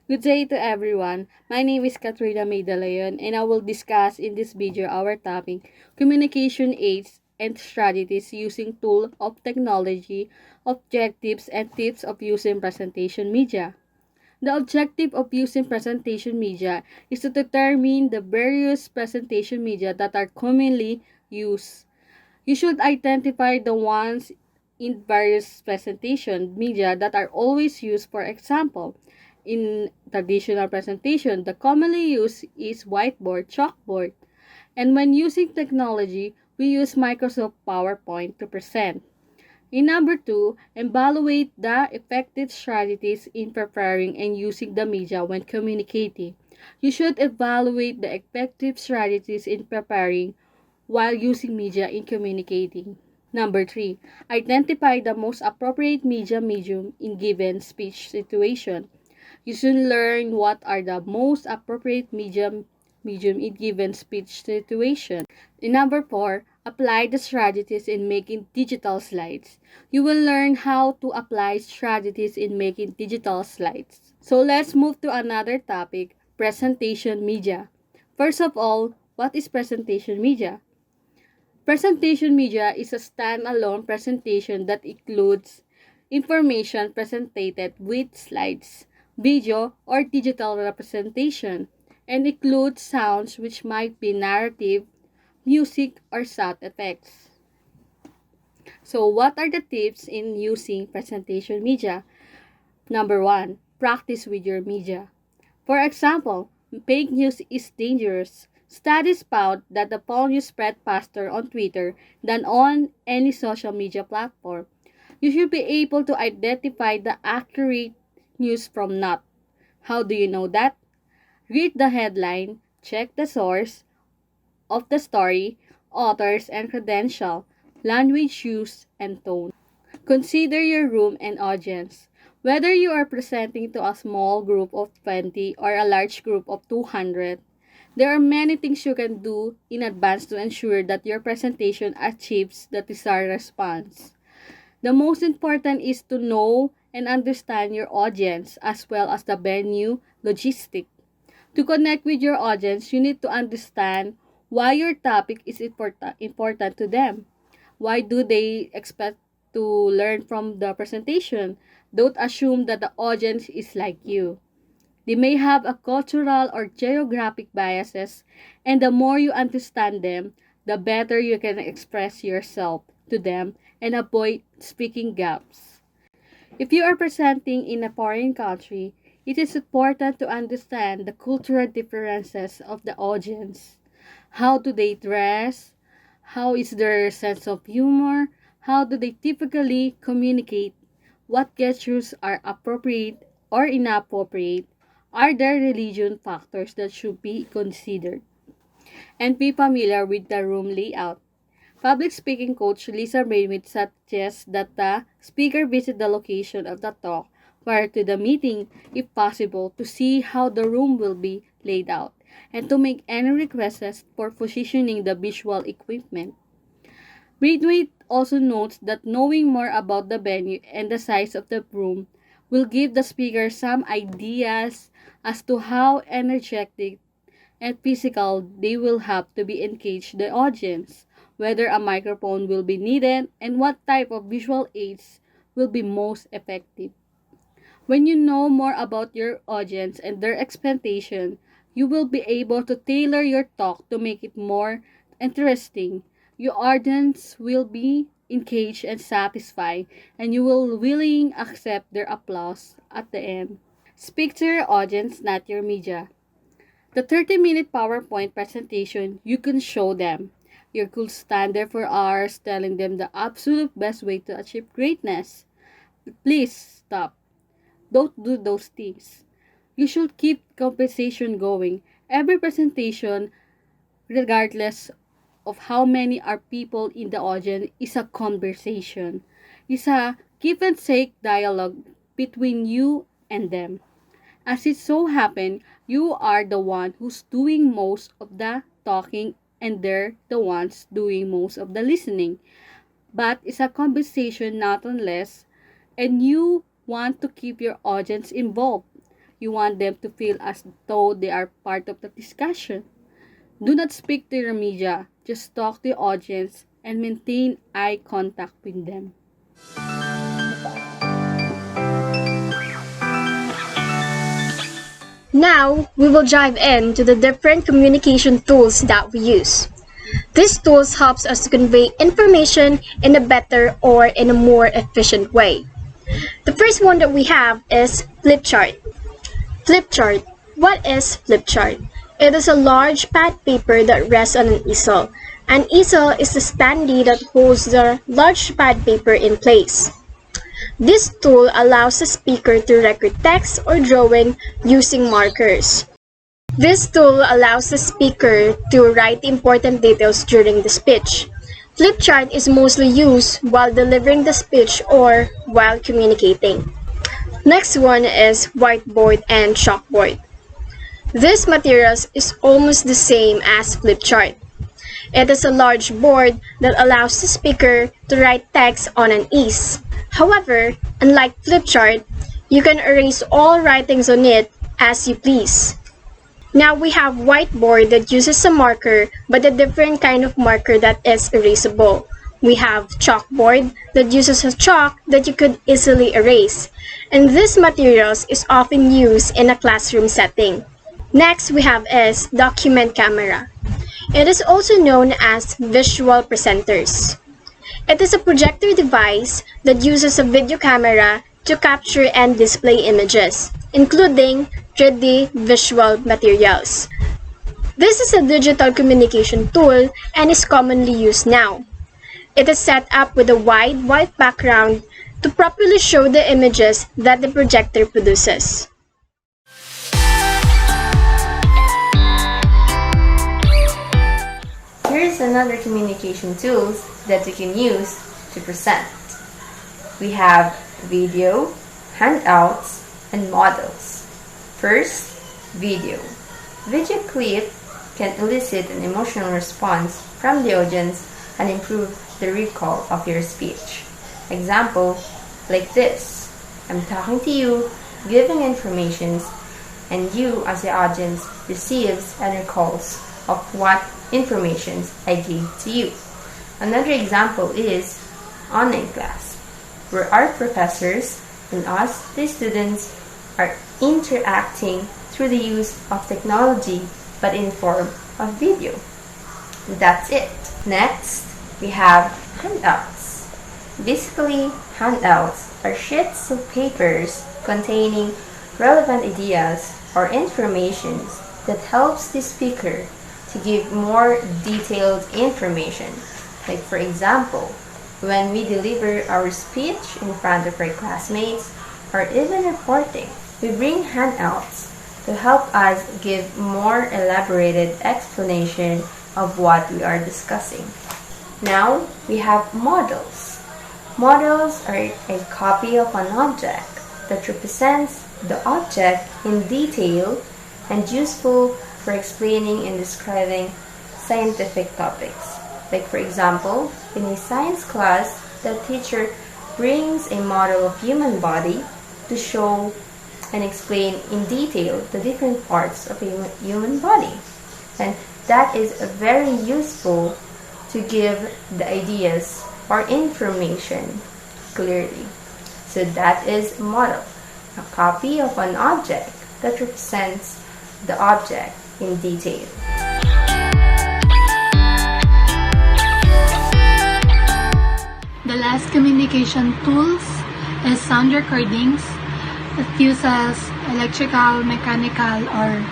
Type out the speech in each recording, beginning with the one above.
Good day to everyone. My name is Katrina Maydalayon and I will discuss in this video our topic, communication aids and strategies using tool of technology, objectives and tips of using presentation media. The objective of using presentation media is to determine the various presentation media that are commonly used. You should identify the ones in various presentation media that are always used. For example, in traditional presentation, the commonly used is whiteboard, chalkboard. And when using technology, we use Microsoft PowerPoint to present. In number two, evaluate the effective strategies in preparing and using the media when communicating. You should evaluate the effective strategies in preparing while using media in communicating. Number three, identify the most appropriate media medium in given speech situation. You should learn what are the most appropriate medium in given speech situation. In number four, apply the strategies in making digital slides. You will learn how to apply strategies in making digital slides. So let's move to another topic, presentation media. First of all, what is presentation media? Presentation media is a standalone presentation that includes information presented with slides, video, or digital representation, and includes sounds which might be narrative, music, or sound effects. So, what are the tips in using presentation media? Number one, practice with your media. For example, fake news is dangerous. Studies found that the false news spread faster on Twitter than on any social media platform. You should be able to identify the accurate news from not. How do you know that? Read the headline, check the source of the story, authors and credential, language use, and tone. Consider your room and audience. Whether you are presenting to a small group of 20 or a large group of 200, there are many things you can do in advance to ensure that your presentation achieves the desired response. The most important is to know and understand your audience as well as the venue logistic. To connect with your audience, you need to understand why your topic is important to them. Why do they expect to learn from the presentation? Don't assume that the audience is like you. They may have a cultural or geographic biases, and the more you understand them, the better you can express yourself to them and avoid speaking gaps. If you are presenting in a foreign country, it is important to understand the cultural differences of the audience. How do they dress? How is their sense of humor? How do they typically communicate? What gestures are appropriate or inappropriate? Are there religion factors that should be considered? And be familiar with the room layout. Public speaking coach Lisa Brainwith suggests that the speaker visit the location of the talk prior to the meeting, if possible, to see how the room will be laid out and to make any requests for positioning the visual equipment. Braithwaite also notes that knowing more about the venue and the size of the room will give the speaker some ideas as to how energetic and physical they will have to be engage the audience, whether a microphone will be needed, and what type of visual aids will be most effective. When you know more about your audience and their expectation, you will be able to tailor your talk to make it more interesting. Your audience will be engaged and satisfied, and you will willing accept their applause at the end. Speak to your audience, not your media. The 30-minute PowerPoint presentation you can show them. You could stand there for hours telling them the absolute best way to achieve greatness. Please stop. Don't do those things. You should keep conversation going. Every presentation, regardless of how many are people in the audience, is a conversation. It's a give and take dialogue between you and them. As it so happens, you are the one who's doing most of the talking and they're the ones doing most of the listening. But it's a conversation not unless, and you want to keep your audience involved. You want them to feel as though they are part of the discussion. Do not speak to your media, just talk to the audience and maintain eye contact with them. Now, we will dive into the different communication tools that we use. These tools helps us to convey information in a better or in a more efficient way. The first one that we have is flip chart. Flip chart. What is flip chart? It is a large pad paper that rests on an easel. An easel is the standee that holds the large pad paper in place. This tool allows the speaker to record text or drawing using markers. This tool allows the speaker to write important details during the speech. Flip chart is mostly used while delivering the speech or while communicating. Next one is whiteboard and chalkboard. This materials is almost the same as flip chart. It is a large board that allows the speaker to write text on an ease. However, unlike flip chart, you can erase all writings on it as you please. Now we have whiteboard that uses a marker, but a different kind of marker that is erasable. We have chalkboard that uses a chalk that you could easily erase. And this materials is often used in a classroom setting. Next we have is document camera. It is also known as visual presenters. It is a projector device that uses a video camera to capture and display images, including 3D visual materials. This is a digital communication tool and is commonly used now. It is set up with a wide white background to properly show the images that the projector produces. Here's another communication tools that you can use to present. We have video, handouts, and models. First, video. Video clip can elicit an emotional response from the audience and improve the recall of your speech. Example, like this. I'm talking to you, giving information, and you as the audience receives and recalls of what information I gave to you. Another example is online class, where our professors and us, the students, are interacting through the use of technology but in form of video. That's it. Next, we have handouts. Basically, handouts are sheets of papers containing relevant ideas or information that helps the speaker to give more detailed information. Like for example, when we deliver our speech in front of our classmates or even reporting, we bring handouts to help us give more elaborated explanation of what we are discussing. Now we have models. Models are a copy of an object that represents the object in detail and useful for explaining and describing scientific topics. Like for example, in a science class, the teacher brings a model of human body to show and explain in detail the different parts of a human body. And that is very useful to give the ideas or information clearly. So that is model, a copy of an object that represents the object in detail. The last communication tools is sound recordings. It uses electrical, mechanical, or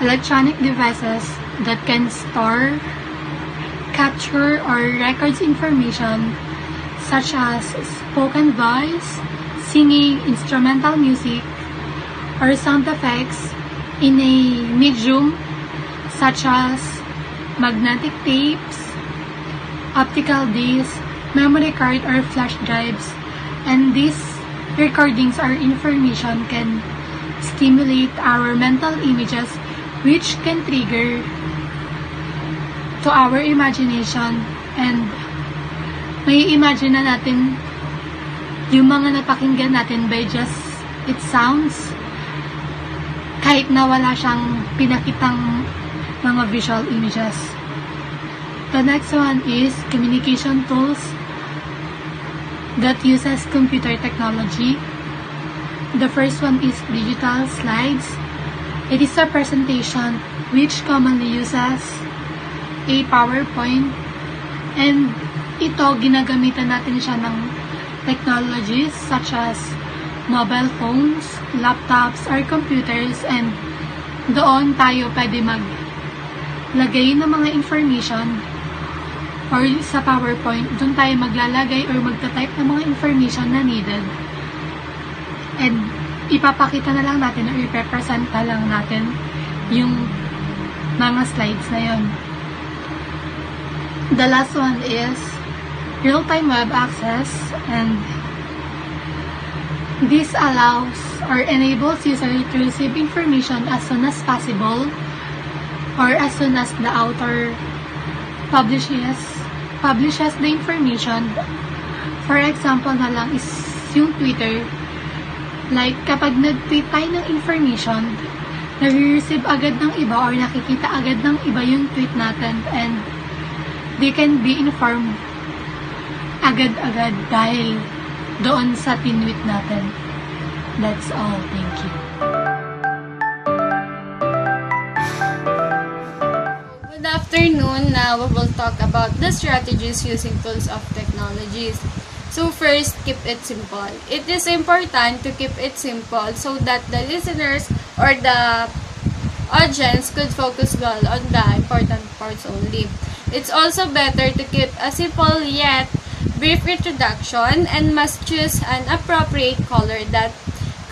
electronic devices that can store, capture, or records information such as spoken voice, singing, instrumental music, or sound effects in a medium such as magnetic tapes, optical discs, memory card, or flash drives. And these recordings or information can stimulate our mental images, which can trigger to our imagination, and may imagine na natin yung mga napakinggan natin by just its sounds. kahit na wala siyang pinakitang mga visual images. The next one is communication tools that uses computer technology. The first one is digital slides. It is a presentation which commonly uses a PowerPoint, and ito ginagamitan natin siya ng technologies such as mobile phones, laptops, or computers, and doon tayo pwede maglagay ng mga information, or sa PowerPoint, doon tayo maglalagay or magta-type ng mga information na needed. And ipapakita na lang natin or ipepresent na lang natin yung mga slides na yon. The last one is real-time web access, and this allows or enables user to receive information as soon as possible or as soon as the author publishes the information. For example na lang is yung Twitter. Like, kapag nag-tweet tayo ng information, nare-receive agad ng iba or nakikita agad ng iba yung tweet natin, and they can be informed agad-agad dahil doon sa tinweet natin. That's all. Thank you. Good afternoon. Now we will talk about the strategies using tools of technologies. So first, keep it simple. It is important to keep it simple so that the listeners or the audience could focus well on the important parts only. It's also better to keep a simple yet brief introduction and must choose an appropriate color that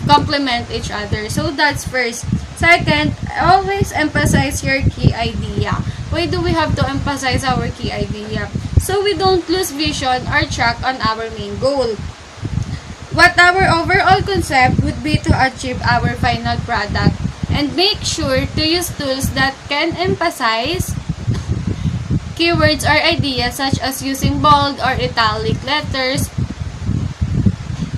complement each other. So that's first. Second, always emphasize your key idea. Why do we have to emphasize our key idea? So we don't lose vision or track on our main goal. What our overall concept would be to achieve our final product, and make sure to use tools that can emphasize keywords or ideas such as using bold or italic letters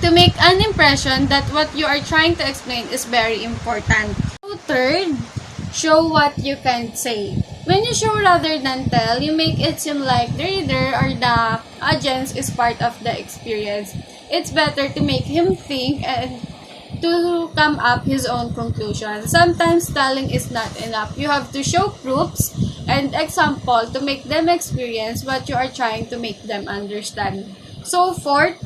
to make an impression that what you are trying to explain is very important. So third, show what you can say. When you show rather than tell, you make it seem like the reader or the audience is part of the experience. It's better to make him think and to come up his own conclusion. Sometimes telling is not enough. You have to show proofs and example to make them experience what you are trying to make them understand. So fourth,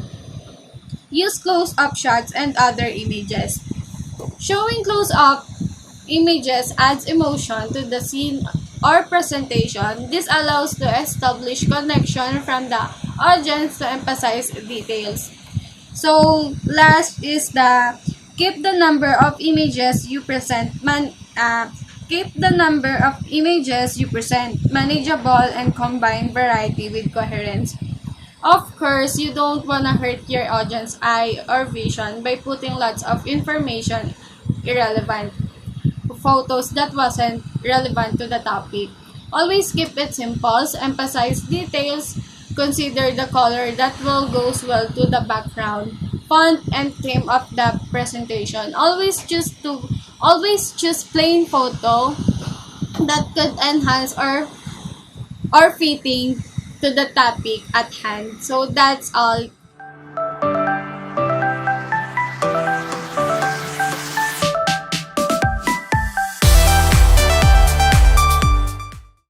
use close-up shots and other images. Showing close-up images adds emotion to the scene or presentation. This allows to establish connection from the audience to emphasize details. So last is the keep the number of images you present manageable and combine variety with coherence. Of course, you don't wanna hurt your audience eye or vision by putting lots of information irrelevant photos that wasn't relevant to the topic. Always keep it simple, emphasize details, consider the color that will goes well to the background, font and theme of the presentation. Always choose plain photo that could enhance or fitting to the topic at hand. So that's all.